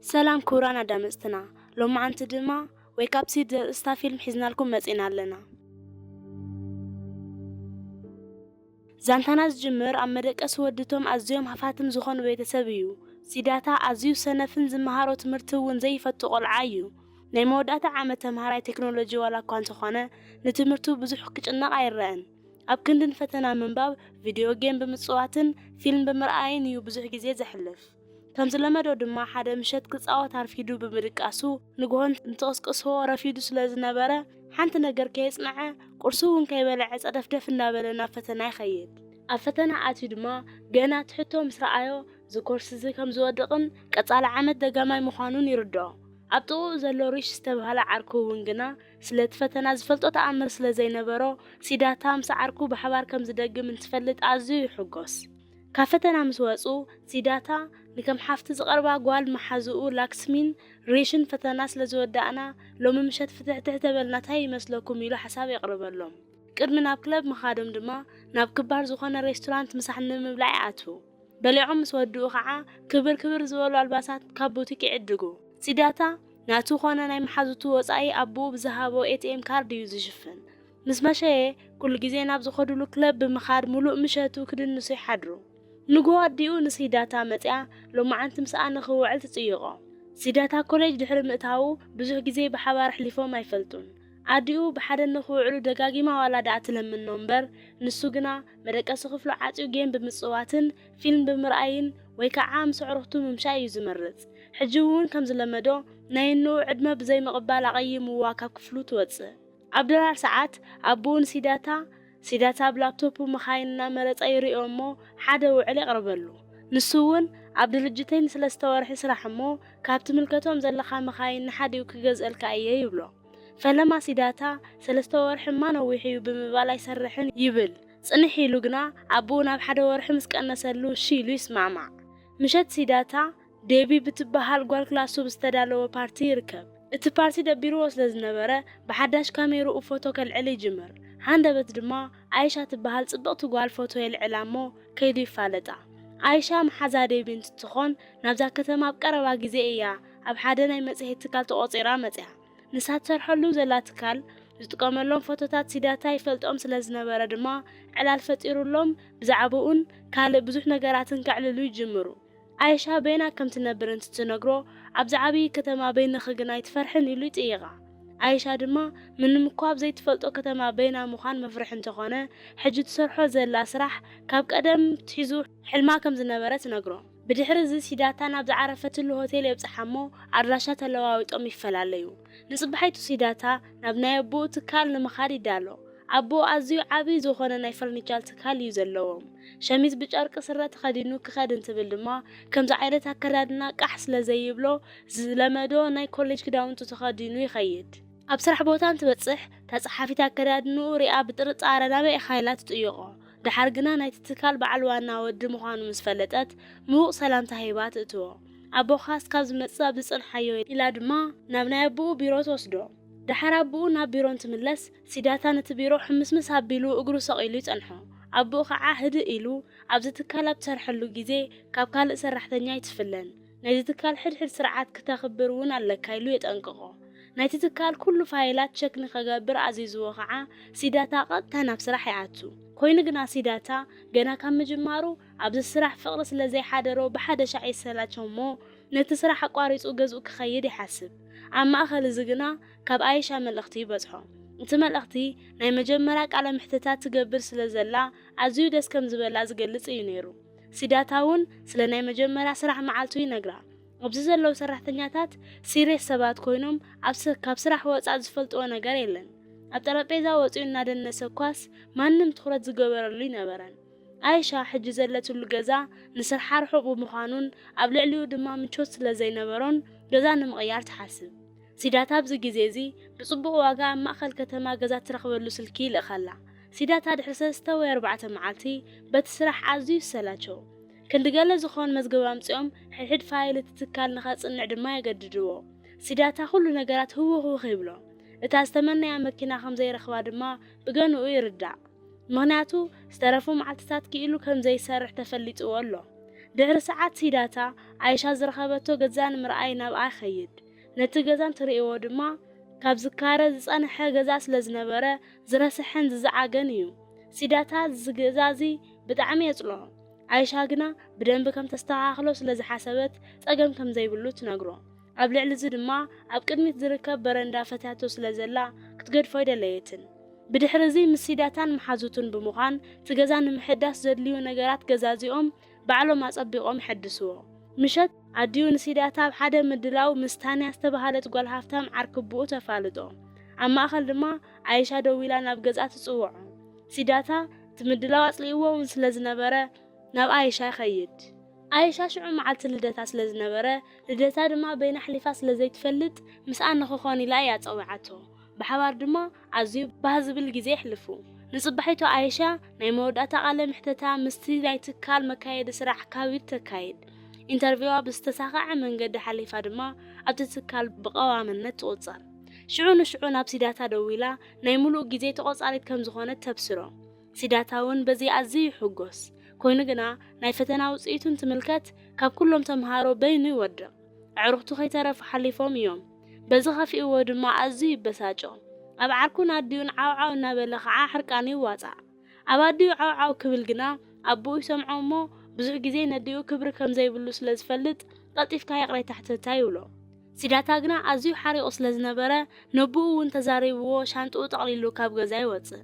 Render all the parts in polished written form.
سلام كورانا دامستنا لو ما أنت دما ويكابسيد استافيلم حزنا لكم مزينا لنا زانتانا زجمر أمريك أسودتهم أزيوم هفاتم زخون بيتسابيو سيداتا أزيو سنفن زمهارو تمرتوون زي فتقول عايو نيموداتا عامة تمهاري تكنولوجي ولا كوانتخوانا نتمرتو بزوح كجنا غيران أبكندن فتنا من باب فيديو جيم بمتصواتن فيلم بمرآين يو بزوح جزيز حلف كمز لمدو دما حدا مشت كصاوت عرفيدو بمرقاسو نغون انتقسقسو رفيدو سلازنبره حنت نجر كيصنعه قرصون كيبلع صدفدف እናበለና ፈተና ይخيد አፈተና አቲ ድማ ገና ትሕቶ ምስራአዮ ዝኮርስ ዝ ከም ዝወድቅን ቀጻለ ዓመት ደጋማይ ምዃኑን ይርዳው አብጡ ዘሎ ሪሽ ዝተባሃለ ዓርኩ ወንግና ስለተፈተና ዝፈልጦ ተአምር ስለዘይነበሮ ሲዳታ ምስ ዓርኩ በሐባር ከም ዝደግም እንትፈልጥ አዝዩ ይሕጎስ ካፈተና ምስ ወጹ ሲዳታ ንከም ሓፍቲ ዝቀርባ ጓል መሓዝኡ ላክስሚን ሬሽን ፈተና ስለዝወዳእና ሎሚ ምሸት ፍትሕትሕ ተበልናታይ ይመስለኩም ኢሉ ሓሳብ ይቅርበሎም ቅድሚ ናብ ክለብ መኻዶም ድማ ናብ ክባር ዝኾነ ሬስቶራንት ምሳሕን ምብላዕ ኣቱ በሊዖም ምስ ወድኡ ከዓ ክብር ዝበሉ አልባሳት ካብ ቡቲክ ይዕድጉ ሲዳታ ናቱ ኾነ ናይ መሓዝቱ ወጻኢ አቡ ብዝሃቦ ኤቲኤም ካርድ እዩ ዝሽፍን ምስ መሸየ ኩሉ ግዜ ናብ ዝኸድሉ ክለብ ብምኻድ ሙሉእ ምሸቱ ክድንሱ ይሓድሩ ንጎ አዲኡ ንሲዳታ መጽያ ሎማዓንቲ ምሳኣነ ክውዕል ትጽይቆ ሲዳታ ኮሌጅ ድሕሪ ምእታው ብዙሕ ግዜ በሐባር ሕሊፎም አይፈልጡን አዲኡ በሓደ ንኽውዕሉ ደጋጊማ ዋላ ዳኣት ለምኖ እምበር ንሱ ግና መደቀሲ ክፍሉ ዓጽዩ ጌም ብምጽዋትን ፊልም ብምርኣይን ወይ ከዓ ምስ ዕሩኽቱ ምምሻይ እዩ ዝመርጽ ሕጂ እውን ከም ዝለመዶ ናይ ንኡ ዕድመ ብዘይ ምቕባል ኣቐይምዋ ካብ ክፍሉ ትወጽእ ኣብ ደራር ሰዓት አቡን ሲዳታ ብላፕቶፑ መኻይንና መረጻ ይሪኦሞ ሓደ ውዕል ይቅርበሉ ንሱውን ኣብ ድርጅተይን ስለስተ ወርሒ ስራሕ እሞ ካብ ትምልከቶም ዘለኻ መኻይን ሓዲው ክገዝአልካ እየ ይብሎ ፈለማ ሲዳታ ሰለስተ ወርሒ ማ ነዊሕዩ ብምባል ኣይሰርሕን ይብል ጽንሕ ኢሉ ግና አቡ ናብ ሓደ ወርሒ ምስ ቀነሰሉ ኢሉ ይስማዕማዕ ምሸት ሲዳታ ዴቢ ብትበሃል ጓል ክላሱ ብዝተዳለወ ፓርቲ ይርከብ እቲ ፓርቲ ደቢርዎ ስለዝነበረ ብሓዳሽ ካሜርኡ ፎቶ ከልዕል ይጅምር ሃንደበት ድማ አይሻ ትበሃል ጽብቕቲ ጓል ፎቶ የልዕላሞ ከይዱ ይፋለጣ አይሻ መሓዛ ዴቢ እንትትኾን ናብዛ ከተማ ኣብቀረባ ግዜ እያ ኣብ ሓደ ናይ መጽሔት ትካል ተቆፂራ መጽያ ንሳት ሰርሐሉ ዘላ ትካል ዝጥቀመሎም ፎቶታት ሲዳታ ይፈልጦም ስለዝነበረ ድማ ዕላል ፈጢሩሎም ብዛዕባኡን ካልእ ብዙሕ ነገራትን ከዕልሉ ይጅምሩ አይሻ በይና ከም ትነብር እንትትነግሮ ኣብ ዛዕቢ ከተማ በይና ክግናይ ትፈርሕን ኢሉ ይጥይቃ አይሻ ድማ ምንም እኳ ኣብ ዘይትፈልጦ ከተማ በይና ምዃን መፍርሕ እንተኾነ ሕጂ ትሰርሖ ዘላ ስራሕ ካብ ቀደም ትሒዙ ሕልማ ከም ዝነበረ ትነግሮ ብድሕሪ እዚ ሲዳታ ናብ ዝዓረፈትሉ ሆቴል የብጽሓሞ ኣድራሻ ተለዋዊጦም ይፈላለዩ ንጽባሕይቱ ሲዳታ ናብ ናይ አቦ ትካል ንምኻድ ይዳሎ አቦ ኣዝዩ ዓብይ ዝኾነ ናይ ፈርኒቸር ትካል እዩ ዘለዎም ሸሚዝ ብጨርቂ ስረ ተኸዲኑ ክኸድ እንትብል ድማ ከምዚ ዓይነት ኣከዳድና ቃሕ ስለዘይብሎ ዝለመዶ ናይ ኮሌጅ ክዳውንቱ ተኸዲኑ ይኸይድ ኣብ ስራሕ ቦታ እንትበጽሕ ተጻሓፊት ኣከዳድንኡ ሪኣ ብጥርጣረ ናበይ ኻይላ ትጥይቆ ድሓር ግና ናይቲ ትካል በዓል ዋና ወዲ ምዃኑ ምስ ፈለጠት ምዉቕ ሰላምታ ሂባት እትዎ ኣቦኻስ ካብ ዝመጽእ ኣብ ዝጽንሓዮ ኢላ ድማ ናብ ናይ አቦ ቢሮ ተወስዶ ድሓር አቦኡ ናብ ቢሮ እንትምለስ ሲዳታ ነቲ ቢሮ ሕምስምስ ኣቢሉ እግሩ ሰቂሉ ይጸንሖ አቦኡ ከዓ ህድእ ኢሉ ኣብዚ ትካል ኣብ ትሰርሐሉ ግዜ ካብ ካልእ ሰራሕተኛ ይትፍለን ናይቲ ትካል ሕድሕድ ስርዓት ክተኽብር እውን ኣለካ ኢሉ የጠንቅቆ ናይቲ ትካል ኩሉ ፋይላት ቸክ ንኸገብር ኣዚዝዎ ከዓ ሲዳታ ቀጥታ ናብ ስራሕ ይኣቱ ኮይኑ ግና ሲዳታ ገና ካብ ምጅማሩ ኣብዚ ስራሕ ፍቕሪ ስለዘይሓደሮ ብሓደ ሻዕ ይሰላቸው እሞ ነቲ ስራሕ ኣቋሪጹ ገዝኡ ክኸይድ ይሓስብ ኣብ ማእኸል እዚ ግና ካብ አይሻ መልእኽቲ ይበጽሖ እቲ መልእኽቲ ናይ መጀመርያ ቃለ ምሕተታት ትገብር ስለዘላ ኣዝዩ ደስ ከም ዝበላ ዝገልጽ እዩ ነይሩ ሲዳታ እውን ስለ ናይ መጀመርያ ስራሕ መዓልቱ ይነግራ ኣብዚ ዘለው ሰራሕተኛታት ሲሪየስ ሰባት ኮይኖም ካብ ስራሕ ወጻእ ዝፈልጥዎ ነገር የለን ኣብ ጠረጴዛ ወጽኡ እናደነሰ ኳስ ማንም ትኹረት ዝገበረሉ ይነበረን አይሻ ሕጂ ዘለትሉ ገዛ ንስራሕ ርሑቕ ብምዃኑን ኣብ ልዕሊኡ ድማ ምቾት ስለዘይነበሮን ገዛ ንምቕያር ትሓስብ ሲዳታ ኣብዚ ግዜ እዚ ብጽቡቕ ዋጋ ኣብ ማእኸል ከተማ ገዛ ትረኽበሉ ስልኪ ይልእኸላ ሲዳታ ድሕሪ 3 ወይ 4 መዓልቲ በቲ ስራሕ ኣዝዩ ይሰላቸው ክንድገለ ዝኾን መዝገብ ኣምጽኦም ሕድሕድ ፋይል ትትካል ንኸጽንዕ ድማ የገድድዎ ሲዳታ ኩሉ ነገራት ህውኽ ይብሎ እታ ዝተመነያ መኪና ከም ዘይረኽባ ድማ ብገንኡ ይርዳዕ ምኽንያቱ ዝተረፉ መዓልትታት ክኢሉ ከም ዘይሰርሕ ተፈሊጥዎ ኣሎ ድሕሪ ሰዓት ሲዳታ ዓይሻ ዝረኸበቶ ገዛን ምርኣይ ናብኣ ይኸይድ ነቲ ገዛን ትርእይዎ ድማ ካብ ዝካረ ዝጸንሐ ገዛ ስለ ዝነበረ ዝረስሕን ዝዘዓገን እዩ ሲዳታ ዝገዛዚ ብጣዕሚ የጽልኦ ዓይሻ ግና ብደንብ ከም ተስተኻኽሎ ስለ ዝሓሰበት ጸገም ከም ዘይብሉ ትነግሮ ኣብ ልዕሊ እዚ ድማ ኣብ ቅድሚት ዝርከብ በረንዳ ፈታቶ ስለ ዘላ ክትገድፎ ይደለየትን ብድሕሪ እዚ ምስ ሲዳታን መሓዙቱን ብምዃን ትገዛ ንምሕዳስ ዘድልዩ ነገራት ገዛዚኦም ባዕሎም ኣጸቢቖም ይሕድስዎ ምሸት ኣዲዩ ንሲዳታ ኣብ ሓደ ምድላው ምስ ታንያ ዝተባሃለት ጓል ሃፍታም ዓርክብኡ ተፋልጦ ኣብ ማእኸል ድማ ዓይሻ ደው ኢላ ናብ ገዛ ትጽውዖ ሲዳታ ትምድላው ኣጽሊእዎ እውን ስለ ዝነበረ ናብ ዓይሻ ይኸይድ ዓይሻ ሽዑ መዓልቲ ልደታ ስለ ዝነበረ ልደታ ድማ በይና ሕሊፋ ስለ ዘይትፈልጥ ምስኣ ንኽኾን ኢላ እያ ጸዊዓቶ ብሓባር ድማ ኣዝዩ ባህ ዝብል ግዜ ይሕልፉ ንጽባሒቱ ዓይሻ ናይ መወዳእታ ቃለ ምሕተታ ምስቲ ናይ ትካል መካየዲ ስራሕ ካቢድ ተካይድ ኢንተርቪዋ ብዝተሳኸዐ መንገዲ ሓሊፋ ድማ ኣብቲ ትካል ብቐዋምነት ትቑጸር ሽዑ ንሽዑ ናብ ሲዳታ ደው ኢላ ናይ ሙሉእ ግዜ ተቖጻሪት ከም ዝኾነት ተብስሮ ሲዳታ እውን በዚ ኣዝዩ ይሕጎስ ኮይኑ ግና ናይ ፈተና ውጽኢቱን ትምልከት ካብ ኩሎም ተምሃሮ በይኑ ይወድቕ ኣዕሩኽቱ ከይተረፉ ሓሊፎም እዮም በዚ ኸፊእዎ ድማ ኣዝዩ ይበሳጮ ኣብ ዓርኩን ኣዲዩን ዓውዓው እናበለ ኸዓ ሕርቃኑ ይዋጻእ ኣብ ኣዲዩ ዓውዓው ክብል ግና ኣቦኡ ይሰምዖ እሞ ብዙሕ ግዜ ነዲኡ ክብሪ ከም ዘይብሉ ስለ ዝፈልጥ ቀልጢፍካ ይቕረይ ታሕተታ ይብሎ ሲዳታ ግና ኣዝዩ ሓሪቑ ስለ ዝነበረ ነብኡ እውን ተዛሪብዎ ሻንጥኡ ጠቕሊሉ ካብ ገዛ ይወፅእ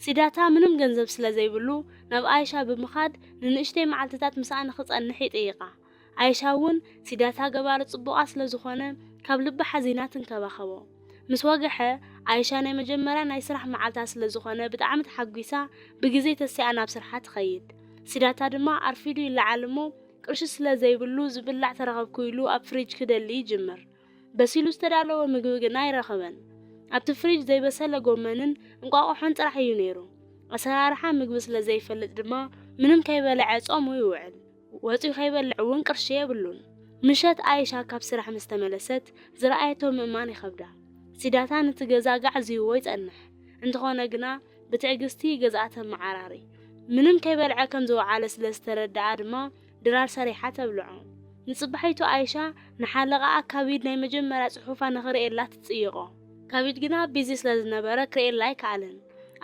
ሲዳታ ምንም ገንዘብ ስለ ዘይብሉ ናብ ዓይሻ ብምኻድ ንንእሽተይ መዓልትታት ምስኣ ንኽጸንሕ ይጠይቓ ዓይሻ እውን ሲዳታ ገባሪ ጽቡቓ ስለ ዝኾነ ካብ ልቢ ሓዚና ትንከባኸቦ ምስ ወግሐ ዓይሻ ናይ መጀመርያ ናይ ስራሕ መዓልታ ስለ ዝኾነ ብጣዕሚ ተሓጒሳ ብግዜ ተስያ ናብ ስርሓ ትኸይድ ሲዳታ ድማ ኣርፊዱ ይለዓል እሞ ቅርሺ ስለ ዘይብሉ ዝብላዕ ተረኸብኩ ኢሉ ኣብ ፍሪጅ ክደሊ ይጅምር በሲሉ ዝተዳለወ ምግቢ ግና ይረኸበን ኣብቲ ፍሪጅ ዘይበሰለ ጎመንን እንቋቑሖን ጥራሕ እዩ ነይሩ ኣሰራርሓ ምግቢ ስለ ዘይፈልጥ ድማ ምንም ከይበልዐ ጾሙ ይውዕል ወፂኡ ከይበልዕ እውን ቅርሺ የብሉን ምሸት ዓይሻ ካብ ስራሕ ምስ ተመለሰት ዝረኣየቶ ምእማን ይኸብዳ ሲዳታ ነቲ ገዛ ጋዕ ዝይዎ ይጸንሕ እንተኾነ ግና ብትዕግስቲ ገዛኣ ተመዓራሪ ምንም ከይበልዐ ከም ዝወዓለ ስለ ዝተረድኣ ድማ ድራር ሰሪሓ ተብልዖ ንጽባሒቱ ዓይሻ ንሓለቓኣ ካቢድ ናይ መጀመርያ ጽሑፋ ንኽርእየላ ትጽይቖ ካቢድ ግና ቢዚ ስለ ዝነበረ ክርእየላ ኣይከኣለን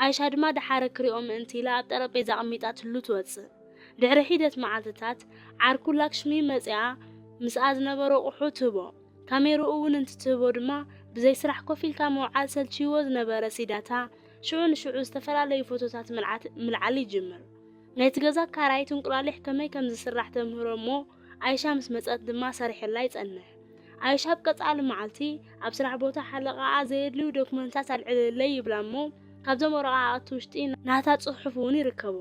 ዓይሻ ድማ ድሓረ ክሪኦ ምእንቲ ኢላ ኣብ ጠረጴዛ ቐሚጣ ትሉ ትወፅእ ድሕሪ ሒደት መዓልትታት ዓርኩ ላክሽሚ መጽያ ምስኣ ዝነበሮ ቑሑ ትህቦ ካሜርኡ እውን እንትትህቦ ድማ ብዘይ ስራሕ ኮፍ ኢልካ መውዓል ሰልችይዎ ዝነበረ ሲዳታ ሽዑ ንሽዑ ዝተፈላለዩ ፎቶታት ምልዓል ይጅምር ናይቲ ገዛ ካራይት እንቁላሊሕ ከመይ ከም ዝስራሕ ተምህሮ እሞ ዓይሻ ምስ መጸት ድማ ሰሪሕላ ይጸንሕ ዓይሻ ብቀጻሊ መዓልቲ ኣብ ስራሕ ቦታ ሓለቓኣ ዘየድልዩ ዶክመንታት ኣልዕለለይ ይብላ እሞ ካብዞም ወረቓቕቲ ውሽጢ ናታ ጽሑፍ እውን ይርከቦ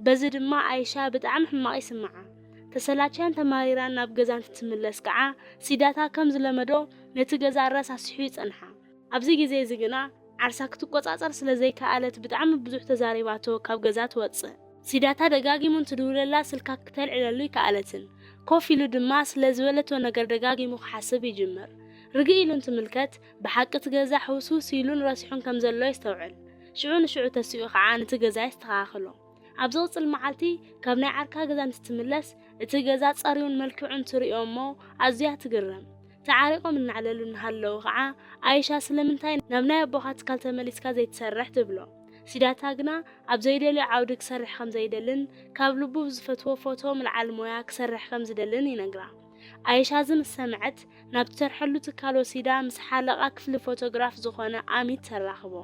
በዚ ድማ ዓይሻ ብጣዕሚ ሕማቕ ይስምዓ ተሰላችያን ተማሪራን ናብ ገዛ እንትትምለስ ከዓ ሲዳታ ከም ዝለመዶ ነቲ ገዛ ረሳሲሑ ይጸንሓ ኣብዚ ግዜ እዚ ግና ዓርሳ ክትቆጻጸር ስለ ዘይከኣለት ብጣዕሚ ብዙሕ ተዛሪባቶ ካብ ገዛ ትወፅእ ሲዳታ ደጋጊሙን ትድውለላ ስልካ ክተልዕለሉ ይከኣለትን ኮፍ ኢሉ ድማ ስለ ዝበለቶ ነገር ደጋጊሙ ክሓስብ ይጅምር ርግእ ኢሉ እንትምልከት ብሓቂ እቲ ገዛ ሕውስውስ ኢሉን ረሲሑን ከም ዘሎ ይስተውዕል ሽዑ ንሽዑ ተሲኡ ከዓ ነቲ ገዛ ይስተኻኽሎ ኣብ ዝቕጽል መዓልቲ ካብ ናይ ዓርካ ገዛ እንትትምለስ እቲ ገዛ ጸሪዩን መልክዑን ትርእዮ እሞ ኣዝያ ትግረም ተዓሪቆም እናዕለሉ እናሃለዉ ከዓ ዓይሻ ስለምንታይ ናብ ናይ ኣቦኻ ትካል ተመሊስካ ዘይትሰርሕ ትብሎ ሲዳታ ግና ኣብ ዘይደልዮ ዓውዲ ክሰርሕ ከም ዘይደልን ካብ ልቡ ዝፈትዎ ፎቶ ምልዓል ሞያ ክሰርሕ ከም ዝደልን ይነግራ ዓይሻ ምስ ሰምዐት ናብ ትሰርሐሉ ትካል ወሲዳ ምስ ሓለቓ ክፍሊ ፎቶግራፍ ዝኾነ ኣሚት ተራኽቦ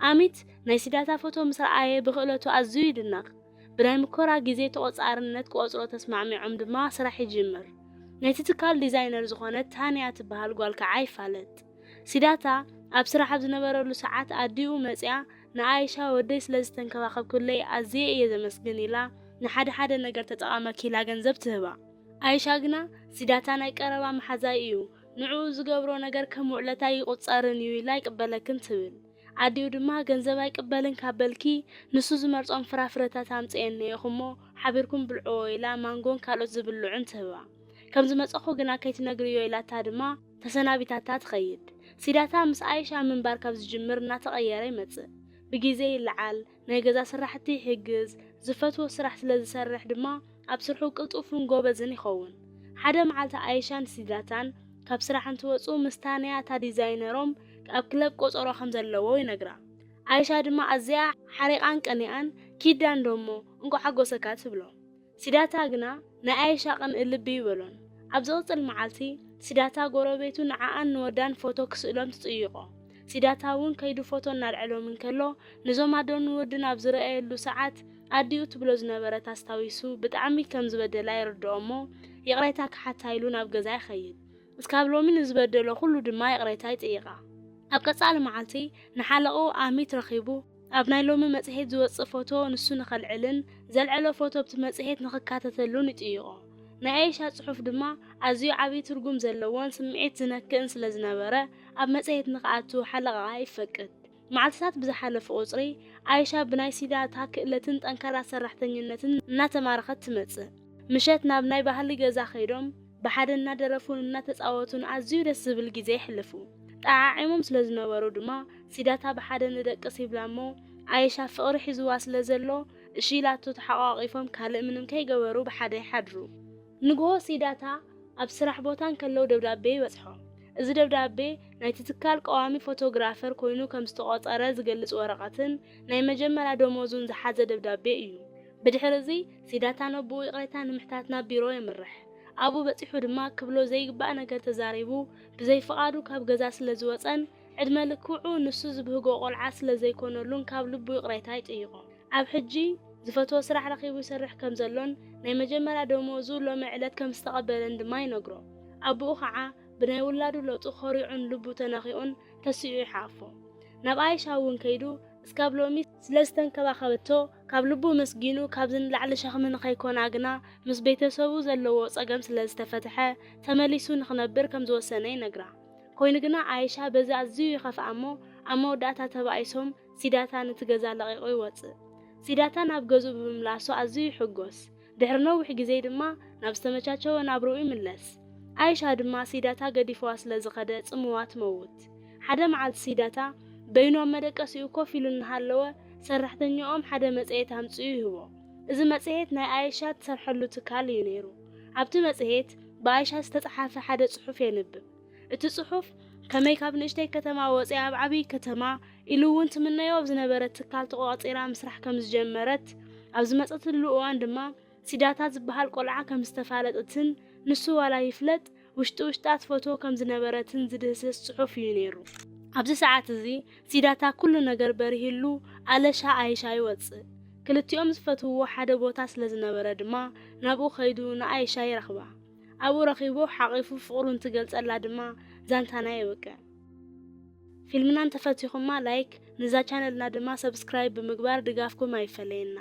ኣሚት ናይ ሲዳታ ፎቶ ምስ ረኣየ ብኽእለቱ ኣዝዩ ይድነቕ ብናይ ምኮራ ግዜ ተቖጻርነት ክቆጽሮ ተስማዕሚዖም ድማ ስራሕ ይጅምር ናይቲ ትካል ዲዛይነር ዝኾነት ታንያ ትበሃል ጓል ከዓ ይፋለጥ ሲዳታ ኣብ ስራሕ ኣብ ዝነበረሉ ሰዓት ኣዲኡ መጽያ ንዓይሻ ወደይ ስለ ዝተንከባኸብኩለይ ኣዝየ እየ ዘመስግን ኢላ ንሓደ ሓደ ነገር ተጠቓመ ኪላ ገንዘብ ትህባ ዓይሻ ግና ሲዳታ ናይ ቀረባ መሓዛይ እዩ ንዑ ዝገብሮ ነገር ከም ውዕለታ ይቁጸርን እዩ ኢላ ይቅበለክን ትብል ኣዲኡ ድማ ገንዘብ ኣይቅበልን ካበልኪ ንሱ ዝመርጾም ፍራፍረታት ኣምጽአኒ ኢኹሞ ሓቢርኩም ብልዕዎ ኢላ ማንጎን ካልኦት ዝብልዑን ትህባ ከም ዝመጸኹ ግና ከይትነግርዮ ኢላታ ድማ ተሰናቢታታ ትኸይድ ሲዳታ ምስ ዓይሻ ምንባር ካብ ዝጅምር እናተቐየረ ይመጽእ ብግዜ ይለዓል ናይ ገዛ ስራሕቲ ይሕግዝ ዝፈትዎ ስራሕ ስለ ዝሰርሕ ድማ ኣብ ስርሑ ቅልጡፍን ጎበዝን ይኸውን ሓደ መዓልቲ ኣይሻን ሲዳታን ካብ ስራሕ እንትወፁ ምስታንያታ ዲዛይነሮም ኣብ ክለብ ቆፀሮ ከም ዘለዎ ይነግራ ኣይሻ ድማ ኣዝያ ሓሪቃን ቀኒኣን ኪዳን ደሞ እንቋ ሓጎሰካ ትብሎ ሲዳታ ግና ናይ ኣይሻ ቅን ልቢ ይበሎን ኣብ ዝቕፅል መዓልቲ ሲዳታ ጎረቤቱ ንዓኣን ንወዳን ፎቶ ክስእሎም ትጥይቆ ሲዳታ እውን ከይዱ ፎቶ እናልዕሎም እንከሎ ንዞም ኣዶን ወድን ኣብ ዝረኣየሉ ሰዓት ኣዲኡ ትብሎ ዝነበረት ኣስታዊሱ ብጣዕሚ ከም ዝበደላ ይርድኦሞ ይቕሬታ ክሓታይሉ ናብ ገዛ ይኸይድ እስካብ ሎሚ ንዝበደሎ ኩሉ ድማ ይቕሬታ ይጥይቃ ኣብ ቀጻሊ መዓልቲ ንሓለቑ ኣሚት ረኺቡ ኣብ ናይ ሎሚ መጽሔት ዝወጽእ ፎቶ ንሱ ንኸልዕልን ዘልዕሎ ፎቶ ብቲ መጽሔት ንኽካተተሉን ይጥይቆ ናይ ኣይሻ ጽሑፍ ድማ ኣዝዩ ዓብዪ ትርጉም ዘለዎን ስምዒት ዝነክእን ስለ ዝነበረ ኣብ መጽሔት ንኽኣቱ ሓለቓ ይፈቅድ መዓልትታት ብዝሓለፈ ቁፅሪ ኣይሻ ብናይ ሲዳታ ክእለትን ጠንካራ ሰራሕተኝነትን እናተማረኸት ትመጽእ ምሸት ናብ ናይ ባህሊ ገዛ ኸይዶም ብሓደ እናደረፉን እናተፃወቱን ኣዝዩ ደስ ዝብል ግዜ ይሕልፉ ጣዓዒሞም ስለ ዝነበሩ ድማ ሲዳታ ብሓደ ንደቅስ ይብላሞ ኣይሻ ፍቕሪ ሒዝዋ ስለ ዘሎ እሺላቱ ተሓቋቂፎም ካልእ ምንም ከይገበሩ ብሓደ ይሓድሩ ንግሆ ሲዳታ ኣብ ስራሕ ቦታን ከለው ደብዳቤ ይበጽሖ እዚ ደብዳቤ ናይ ትካል ቀዋሚ ፎቶግራፈር ኮይኑ ከም ዝተቆፀረ ዝገልጽ ወረቐትን ናይ መጀመርያ ደሞዙን ዝሓዘ ደብዳቤ እዩ ብድሕሪ እዚ ሲዳታ ነብኡ ይቕሬታ ንምሕታት ናብ ቢሮ ይምራሕ ኣቡ በፂሑ ድማ ክብሎ ዘይግባእ ነገር ተዛሪቡ ብዘይፍቃዱ ካብ ገዛ ስለ ዝወፀን ዕድመ ልክዑ ንሱ ዝብህጎ ቆልዓ ስለ ዘይኮነሉን ካብ ልቡ ይቕሬታ ይጥይቆ ኣብ ሕጂ ዝፈትዎ ስራሕ ረኺቡ ይሰርሕ ከም ዘሎን ናይ መጀመርያ ደሞዙ ሎሚ ዕለት ከም ዝተቐበለን ድማ ይነግሮ ኣቡኡ ከዓ ብናይ ውላዱ ለውጡ ኸሪዑን ልቡ ተነኺኡን ተስኡ ይሓፎ ናብ ኣይሻ እውን ከይዱ እስካብ ሎሚ ስለዝተንከባኸበቶ ካብ ልቡ መስጊኑ ካብ ዝንላዕሊ ሸኽሚ ንኸይኮና ግና ምስ ቤተሰቡ ዘለዎ ፀገም ስለ ዝተፈትሐ ተመሊሱ ንኽነብር ከም ዝወሰነ ይነግራ ኮይኑ ግና ኣይሻ በዚ ኣዝዩ ይኸፍኣ እሞ ኣብ መወዳእታ ተባኢሶም ሲዳታ ንትገዛ ለቂቑ ይወፅእ ሲዳታ ናብ ገዙ ብምምላሱ ኣዝዩ ይሕጎስ ድሕሪ ነዊሕ ግዜ ድማ ናብ ዝተመቻቸወ ናብርኡ ይምለስ ኣይሻ ድማ ሲዳታ ገዲፍዋ ስለ ዝኸደ ጽምዋ ትመውት ሓደ መዓልቲ ሲዳታ በይኖም መደቀሲኡ ኮፍ ኢሉ እናሃለወ ሰራሕተኛኦም ሓደ መጽሔት ኣምጽኡ ይህቦ እዚ መጽሔት ናይ ኣይሻ ትሰርሐሉ ትካል እዩ ነይሩ ኣብቲ መጽሔት ብኣይሻ ዝተጻሕፈ ሓደ ጽሑፍ የንብብ እቲ ጽሑፍ ከመይ ካብ ንእሽተይ ከተማ ወፂኣ ኣብ ዓብዪ ከተማ ኢሉ እውን ትምነዮ ዝነበረ ትካል ተቆፂራ ምስራሕ ከም ዝጀመረት ኣብ ዝመፀትሉ እዋን ድማ ሲዳታ ዝበሃል ቆልዓ ከም ዝተፋለጠትን ንሱ ዋላ ይፍለጥ ውሽጣት ፎቶ ከም ዝነበረትን ዝድህስስ ጽሑፍ እዩ ነይሩ ኣብዚ ሰዓት እዚ ሲዳታ ኩሉ ነገር በሪህሉ ኣለሻ ኣይሻ ይወፅእ ክልቲኦም ዝፈትውዎ ሓደ ቦታ ስለ ዝነበረ ድማ ናብኡ ኸይዱ ንኣይሻ ይረኽባ ኣብኡ ረኺቡ ሓቂፉ ፍቕሩን ትገልጸላ ድማ ዛንታና ይወቅዕ ፊልምና እንተፈቲኹማ ላይክ ንዛ ቻነልና ድማ ሰብስክራይብ ብምግባር ድጋፍኩም ኣይፈለየና